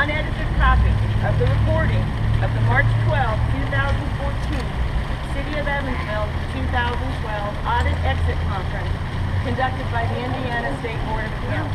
unedited copy of the recording of the March 12, 2014 City of Evansville 2012 Audit Exit Conference conducted by the Indiana State Board of Accounts.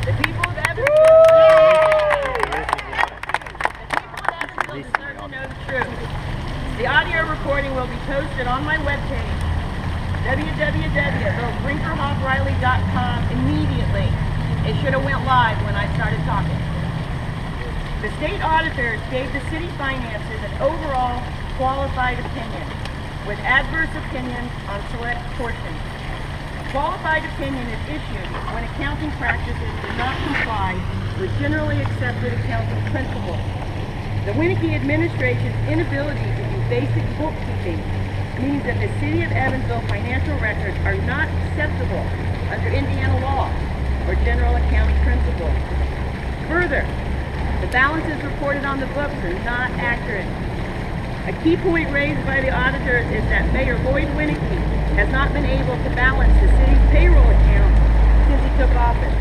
The people of Evansville deserve to know the truth. The audio recording will be posted on my webpage, www.brinkerhoffriley.com, immediately. It should have went live when I started talking. The state auditors gave the city finances an overall qualified opinion, with adverse opinions on select portions. A qualified opinion is issued when accounting practices do not comply with generally accepted accounting principles. The Winnicke administration's inability to do basic bookkeeping means that the City of Evansville financial records are not acceptable under Indiana law or general accounting principles. Further, the balances reported on the books are not accurate. A key point raised by the auditors is that Mayor Lloyd Winnicke has not been able to balance the city's payroll account since he took office.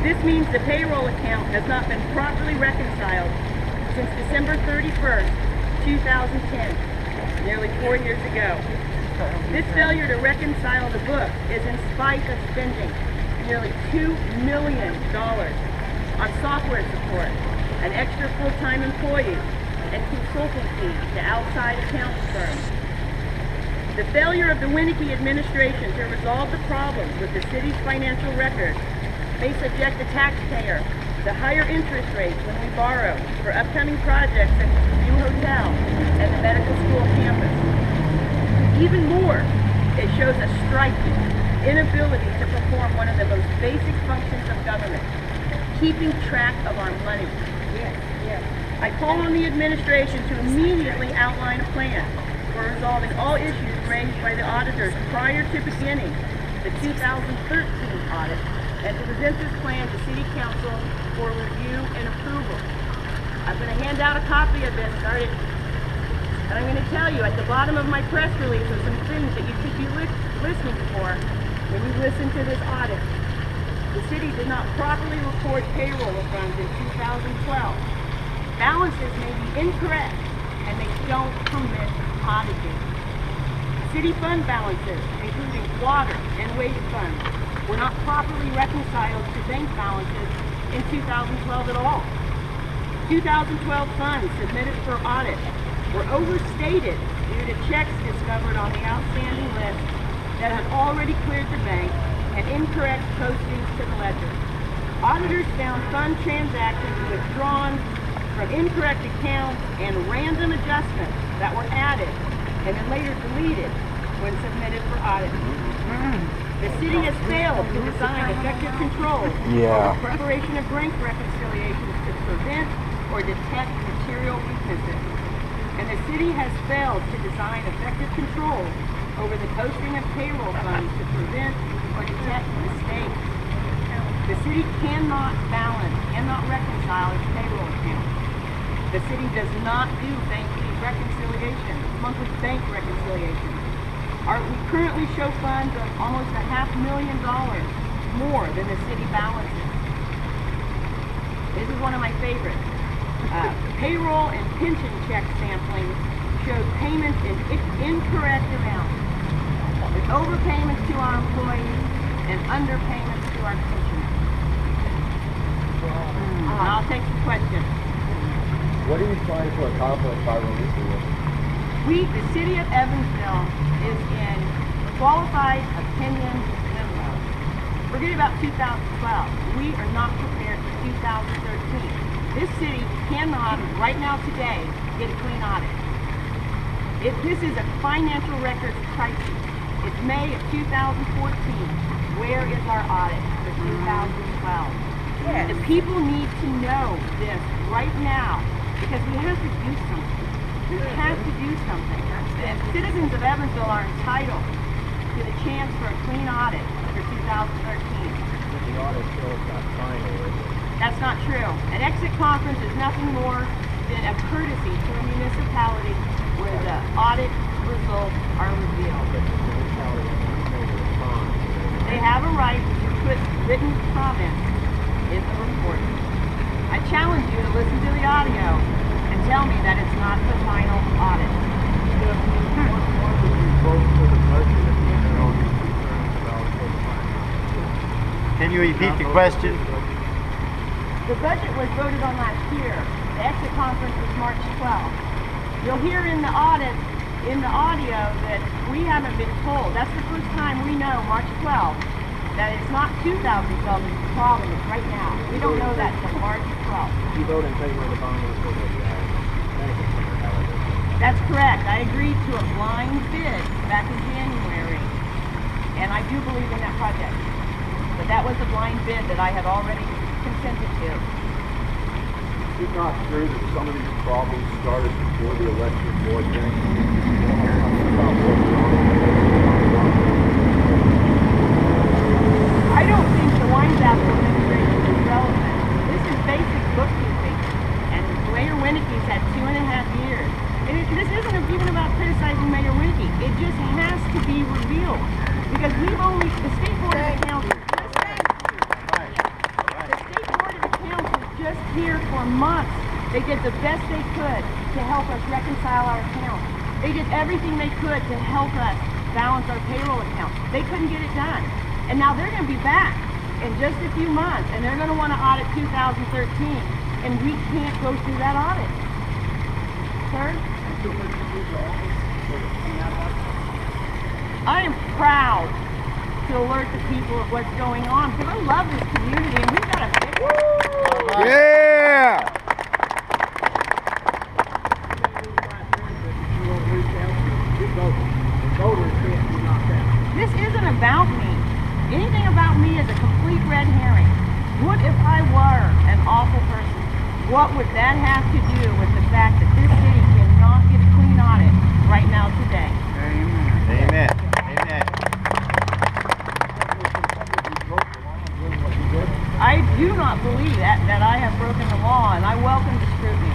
This means the payroll account has not been properly reconciled since December 31st, 2010, nearly 4 years ago. This failure to reconcile the books is in spite of spending nearly $2 million on software support, an extra full-time employee, and consulting fees to outside accounting firms. The failure of the Winnicke administration to resolve the problems with the city's financial records may subject the taxpayer to higher interest rates when we borrow for upcoming projects such as the new hotel and the medical school campus. Even more, it shows a striking inability to perform one of the most basic functions of government, keeping track of our money. I call on the administration to immediately outline a plan for resolving all issues raised by the auditors prior to beginning the 2013 audit, and to present this plan to City Council for review and approval. I'm going to hand out a copy of this, and I'm going to tell you at the bottom of my press release are some things that you should be listening for when you listen to this audit. The city did not properly record payroll funds in 2012. Balances may be incorrect, and they don't permit auditing. City fund balances, including water and waste funds, were not properly reconciled to bank balances in 2012 at all. 2012 funds submitted for audit were overstated due to checks discovered on the outstanding list that had already cleared the bank and incorrect postings to the ledger. Auditors found fund transactions withdrawn from incorrect accounts and random adjustments that were added and then later deleted when submitted for audit. The city has failed to design effective controls for the preparation of bank reconciliations to prevent or detect material weaknesses. And the city has failed to design effective controls over the posting of payroll funds to prevent or detect mistakes. The city cannot balance, cannot reconcile its payroll accounts. The city does not do bank reconciliations, monthly bank reconciliations. We currently show funds of almost $500,000 more than the city balances. This is one of my favorites. Payroll and pension check sampling showed payments in incorrect amounts, with overpayments to our employees and underpayments to our pensioners. I'll take some questions. What are you trying to accomplish by releasing this? The city of Evansville is in qualified opinion limbo. Forget about 2012. We are not prepared for 2013. This city cannot, right now today, get a clean audit. This is a financial records crisis. It's May of 2014. Where is our audit for 2012? The people need to know this right now, because we have to do something. We have to do something. And citizens of Evansville are entitled to the chance for a clean audit for 2013. But the audit still is not final, is it? That's not true. An exit conference is nothing more than a courtesy to a municipality where the audit results are revealed. But the municipality is not going to respond. They have a right to put written comments in the report. I challenge you to listen to the audio and tell me that it's not the final audit. Can you repeat the question? The budget was voted on last year. The exit conference was March 12th. You'll hear in the audit, in the audio, that we haven't been told. That's the first time we know, March 12th, that it's not 2012 is the problem, it's right now. We don't know that until March 12th. You vote in favor of the bond or That's correct. I agreed to a blind bid back in January, and I do believe in that project. But that was a blind bid that I had already consented to. It's not true that some of these problems started before the election board thing. I don't think the Weinsappel administration is relevant. This is basic bookkeeping, and Mayor Winnecke's had 2.5 years. And this isn't even about criticizing Mayor Winnecke. It just has to be revealed. Because we've only, the State Board of Accounts, just here for months. They did the best they could to help us reconcile our accounts. They did everything they could to help us balance our payroll accounts. They couldn't get it done. And now they're going to be back in just a few months, and they're going to want to audit 2013, and we can't go through that audit. Sir? I am proud to alert the people of what's going on, because I love this community, and we've got to fix it. Yeah! This isn't about me. Anything about me is a complete red herring. What if I were an awful person? What would that have to do with the fact that this city cannot get a clean audit right now today? Amen. Amen. I do not believe that I have broken the law, and I welcome the scrutiny.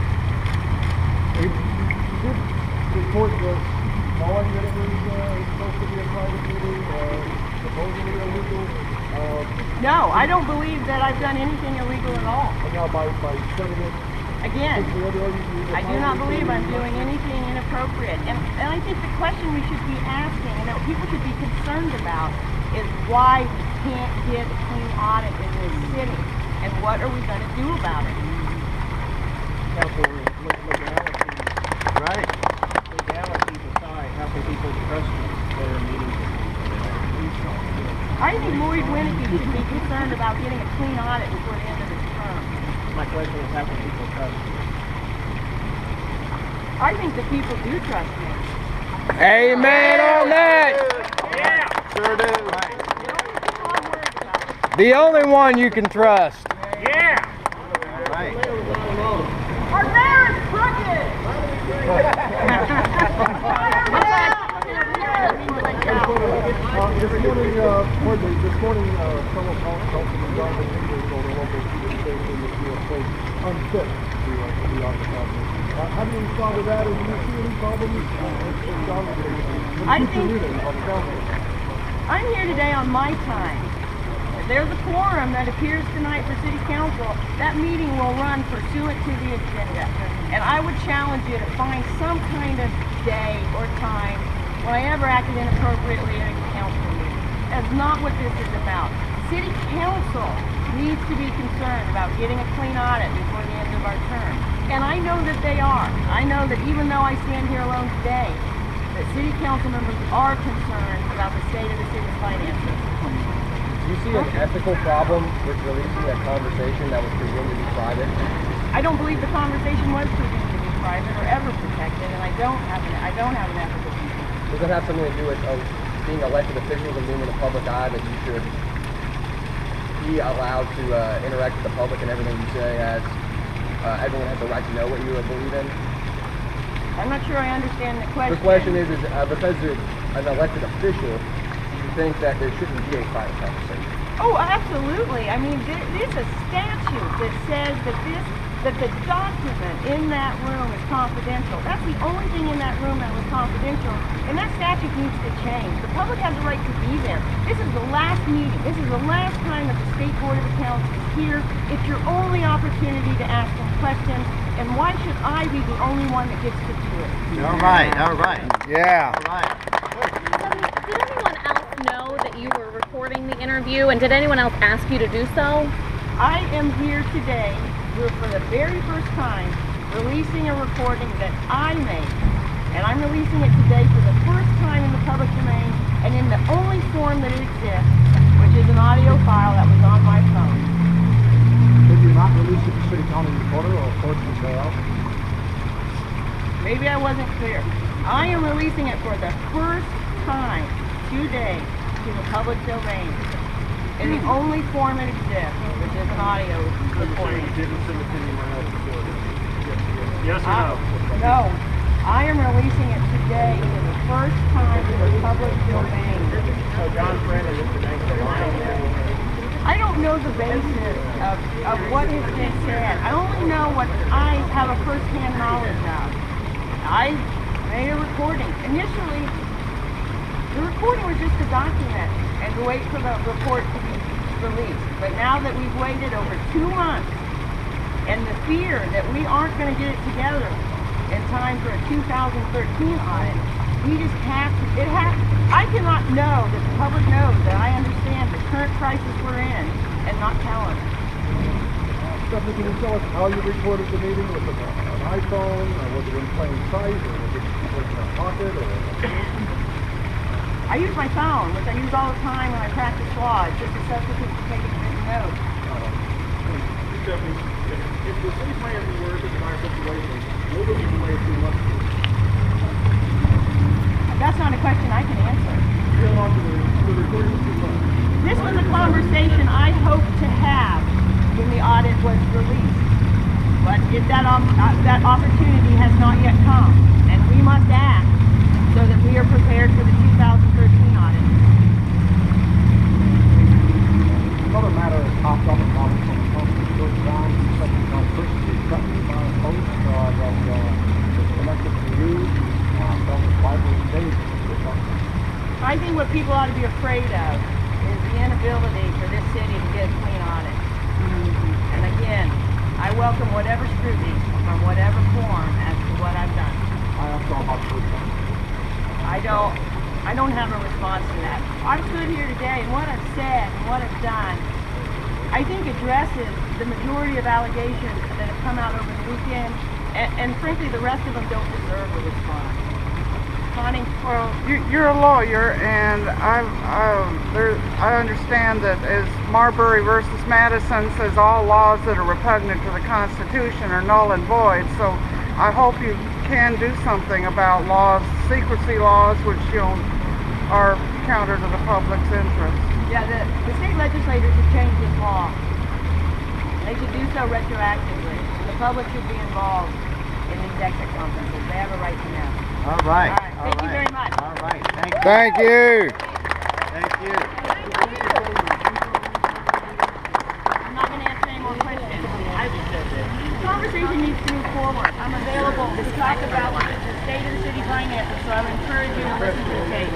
Report was knowing that it was supposed to be a private meeting, supposedly illegal. No, I don't believe that I've done anything illegal at all. And now by setting it, again, I do not believe I'm doing anything inappropriate. And I think the question we should be asking, and that people should be concerned about, is why we can't get a clean audit in this city, and what are we going to do about it? Right. Legality aside, how can people trust their meetings? I think Lloyd Winnecke should be concerned about getting a clean audit before the end of his term. My question is, how can people trust you? I think the people do trust me. Amen on that! Yeah! Sure do. The only one you can trust. Yeah! Right. Our mayor is crooked! This morning, fellow councilman John Brinkerhoff told a local TV station that you were quote unfit to be on the council. How do you respond to that? And do you see any problems in John I'm here today on my time. If there's a quorum that appears tonight for city council, that meeting will run pursuant to the agenda. And I would challenge you to find some kind of day or time when I ever acted inappropriately in a council meeting. That's not what this is about. City council needs to be concerned about getting a clean audit before the end of our term. And I know that they are. I know that even though I stand here alone today, that city council members are concerned about the state of the city's finances. Do you see an ethical problem with releasing a conversation that was presumed to be private? I don't believe the conversation was presumed to be private or ever protected, and I don't have an ethical view. Does that have something to do with being elected officials and being in the public eye, that you should be allowed to interact with the public and everything you say, as everyone has the right to know what you believe in? I'm not sure I understand the question. The question is because you're an elected official, you think that there shouldn't be a private conversation? Oh, absolutely. I mean, there's a statute that says that the document in that room is confidential. That's the only thing in that room that was confidential, and that statute needs to change. The public has the right to be there. This is the last meeting. This is the last time that the State Board of Accounts is here. It's your only opportunity to ask them questions, and why should I be the only one that gets to do it? All right, all right. Yeah. All right. Did anyone else know that you were recording the interview, and did anyone else ask you to do so? I am here today for the very first time releasing a recording that I made. And I'm releasing it today for the first time in the public domain and in the only form that it exists, which is an audio file that was on my phone. Did you not release it to City County Recorder or Court of Jail? Maybe I wasn't clear. I am releasing it for the first time today to the public domain in the only form it exists, which is an audio recording. Yes or no? No. I am releasing it today for the first time to the public domain. So John Brandon is the next line. I don't know the basis of what has been said. I only know what I have a first-hand knowledge of. I made a recording. Initially, the recording was just to document and to wait for the report to be released. But now that we've waited over 2 months, and the fear that we aren't going to get it together in time for a 2013 audit, we just have to, I cannot know that the public knows that I understand the current crisis we're in and not tell them. Stephanie, can you tell us how you recorded the meeting? Was it an iPhone, or was it in plain sight, or was it in a pocket, or? I use my phone, which I use all the time when I practice law. It's just a substitute for taking written notes. Stephanie, if the city plan were in our situation, what would be the way to look? That's not a question I can answer. How long the recording was too long? This was a conversation I hoped to have when the audit was released. But that opportunity has not yet come. And we must act so that we are prepared for the 2013 audit. Another matter has popped up in Washington. Goes down to something called first post that is connected to you, from the library days. I think what people ought to be afraid of is the inability for this city to get a clean audit. And again, I welcome whatever scrutiny from whatever form as to what I've done. I asked all about first. I don't have a response to that. I've stood here today and what I've said and what I've done, I think addresses the majority of allegations that have come out over the weekend, and frankly the rest of them don't deserve a response. Connie? Well, you're a lawyer, and I understand that as Marbury versus Madison says, all laws that are repugnant to the Constitution are null and void. So I hope you can do something about laws, secrecy laws, which are counter to the public's interest. Yeah, the state legislators should change this law. They should do so retroactively. The public should be involved in these exit conferences. They have a right to know. All right. All right. Thank you very much. All right. Thank you. Thank you. Thank you. I'm not going to answer any more questions. The conversation needs to move forward. I'm available to talk about the state of the city finances, so I would encourage you to listen to the tape.